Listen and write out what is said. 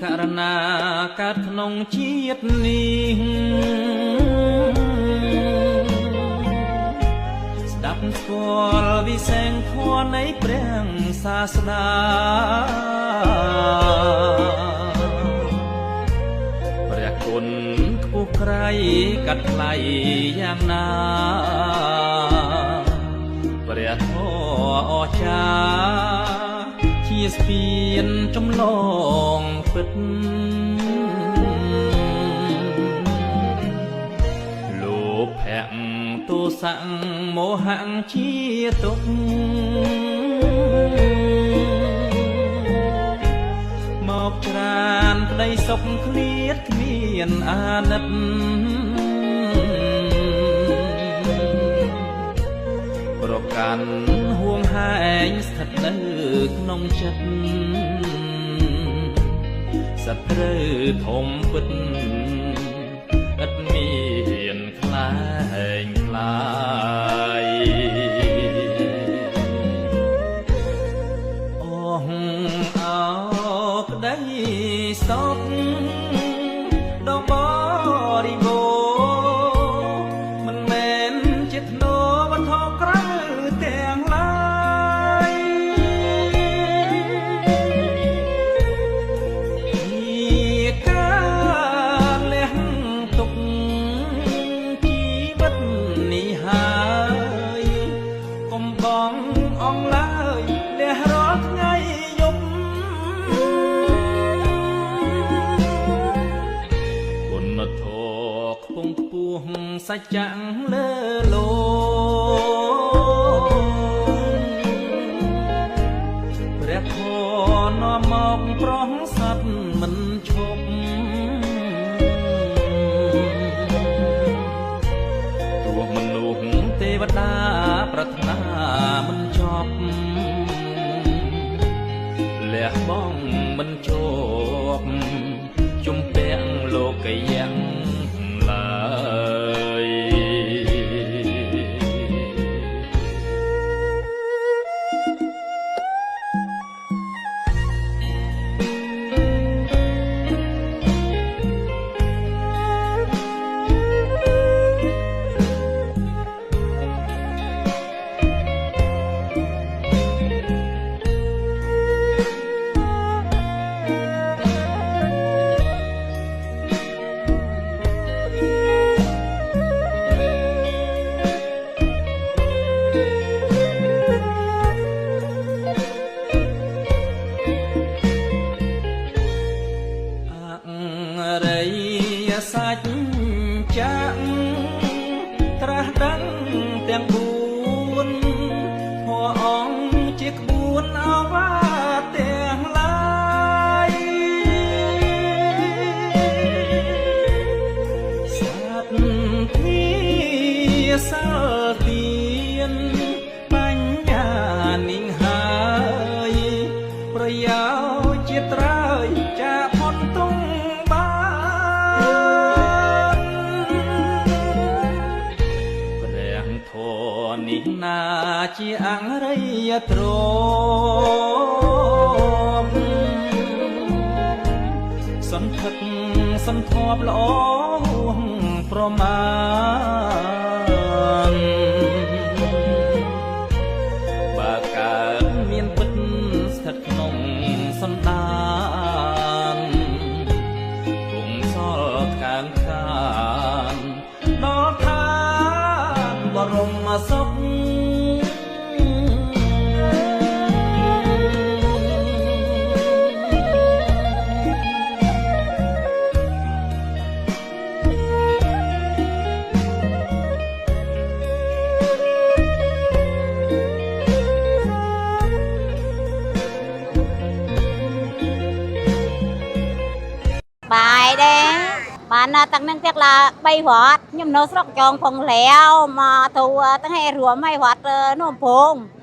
ករណាកើតក្នុងជាតិនេះស្ដាប់ស្គាល់វិសេងធម៌នៃព្រះសាស្តាព្រះគុណខ្ពស់ក្រៃកាត់ថ្លៃយ៉ាងណាព្រះធម៌អស្ចារ្យជាស្ពានចម្លងពិតលោភៈទោសៈមោហៈជាទុក្ខមកច្រានក្តីសុខឃ្លាតគ្មានអាណិតប្រកាន់ហួងហែងស្ថិតនៅក្នុងចិត្តសត្រូវធំពិតឥតមានខ្លែងខ្លាយអស់អោក្តីសុខដ៏បរិបូរណ៍មិនមែនជាធ្នូវត្ថុក្រៅទាំងឡាយជាការលះទុកជីវិតនេះហើយកុំបងអងឡើយលះរាល់ថ្ងៃយប់គុណធម៌ខ្ពង់ខ្ពស់សច្ចៈលើលោកព្រះធម៌នាំមកប្រងសត្វមិនឈប់ទោះមនុស្សទេវតាប្រាថ្នាមិនចប់លះបង់មិនជាប់ជំពាក់លោកយ៉ាងឡើយរិយសាច់ចាក់ត្រាស់ដឹងទាំងបួនធម៌អង្គជាក្បួនអវាទទាំងឡាយសត្វធាសាលទៀនបញ្ញានិងហើយប្រយោជន៍ជាត្រើយចាផុតទុំនេះណាជាអង្រិយទ្រពសន្ធឹកសន្ធាប់ល្អប្រមាណបើកើតមានពិតស្ថិតក្នុងសន្តានគង់សល់ខាងខានដល់ឋានបរមសុខបាយដែរបានទាំងនឹងទៀតlà 3 វត្តខ្ញុំនៅស្រុកចងផងលាវមកទៅទាំងឲ្យរួមឲ្យវត្តនោះកំពង